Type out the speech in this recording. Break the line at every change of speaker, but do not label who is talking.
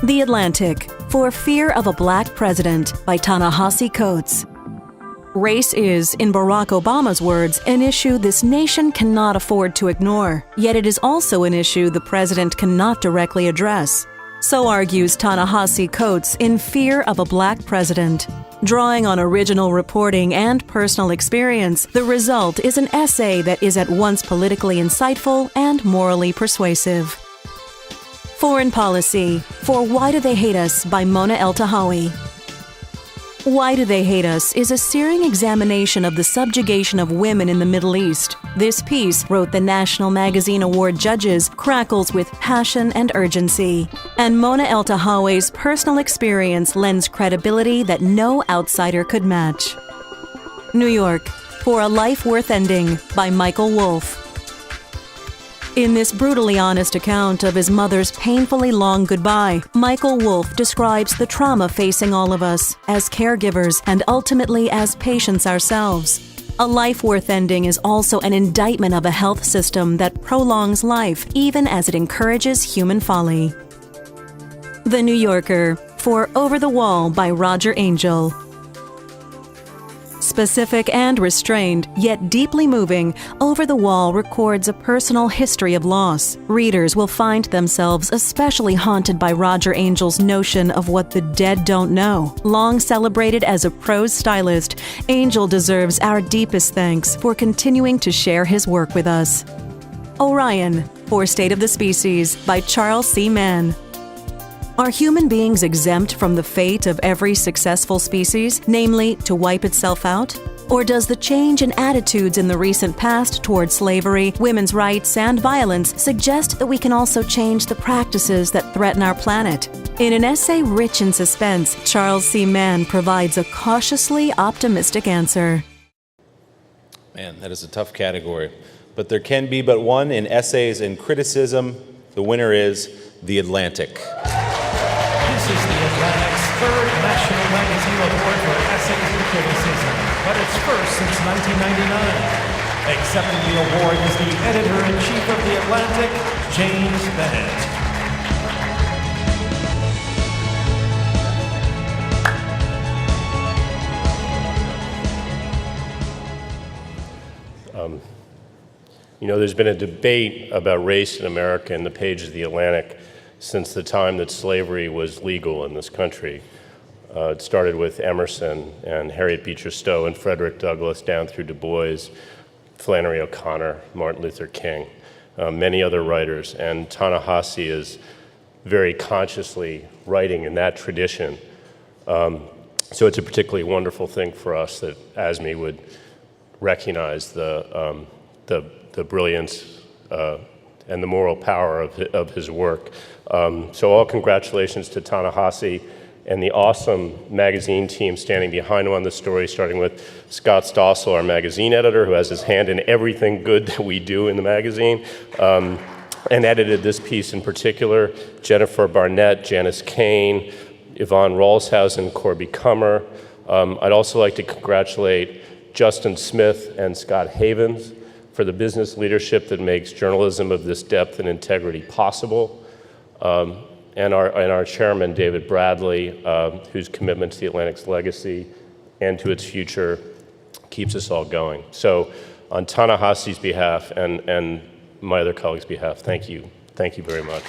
The Atlantic, For Fear of a Black President by Ta-Nehisi Coates. Race is, in Barack Obama's words, an issue this nation cannot afford to ignore. Yet it is also an issue the president cannot directly address. So argues Ta-Nehisi Coates in Fear of a Black President. Drawing on original reporting and personal experience, the result is an essay that is at once politically insightful and morally persuasive. Foreign Policy, For Why Do They Hate Us by Mona Eltahawy. Why Do They Hate Us is a searing examination of the subjugation of women in the Middle East. This piece, wrote the National Magazine Award judges, crackles with passion and urgency. And Mona Eltahawy's personal experience lends credibility that no outsider could match. New York, For a Life Worth Ending by Michael Wolff. In this brutally honest account of his mother's painfully long goodbye, Michael Wolff describes the trauma facing all of us, as caregivers and ultimately as patients ourselves. A life worth ending is also an indictment of a health system that prolongs life even as it encourages human folly. The New Yorker, For Over the Wall by Roger Angell. Specific and restrained, yet deeply moving, Over the Wall records a personal history of loss. Readers will find themselves especially haunted by Roger Angell's notion of what the dead don't know. Long celebrated as a prose stylist, Angell deserves our deepest thanks for continuing to share his work with us. Orion, For State of the Species by Charles C. Mann. Are human beings exempt from the fate of every successful species, namely, to wipe itself out? Or does the change in attitudes in the recent past toward slavery, women's rights, and violence suggest that we can also change the practices that threaten our planet? In an essay rich in suspense, Charles C. Mann provides a cautiously optimistic answer.
Man, that is a tough category. But there can be but one in essays and criticism. The winner is The Atlantic.
This is The Atlantic's third National Magazine Award for Essays and Criticism, but its first since 1999. Accepting the award is the editor-in-chief of The Atlantic, James Bennet.
There's been a debate about race in America in the pages of The Atlantic since the time that slavery was legal in this country. It started with Emerson and Harriet Beecher Stowe and Frederick Douglass down through Du Bois, Flannery O'Connor, Martin Luther King, many other writers. And Ta-Nehisi is very consciously writing in that tradition. So it's a particularly wonderful thing for us that ASME would recognize the brilliance and the moral power of his work. So all congratulations to Ta-Nehisi and the awesome magazine team standing behind him on the story, starting with Scott Stossel, our magazine editor, who has his hand in everything good that we do in the magazine, and edited this piece in particular, Jennifer Barnett, Janice Kane, Yvonne Rawlshausen, Corby Kummer. I'd also like to congratulate Justin Smith and Scott Havens for the business leadership that makes journalism of this depth and integrity possible, and our chairman, David Bradley, whose commitment to the Atlantic's legacy and to its future keeps us all going. So on Ta-Nehisi's behalf and my other colleagues' behalf, thank you. Thank you very much.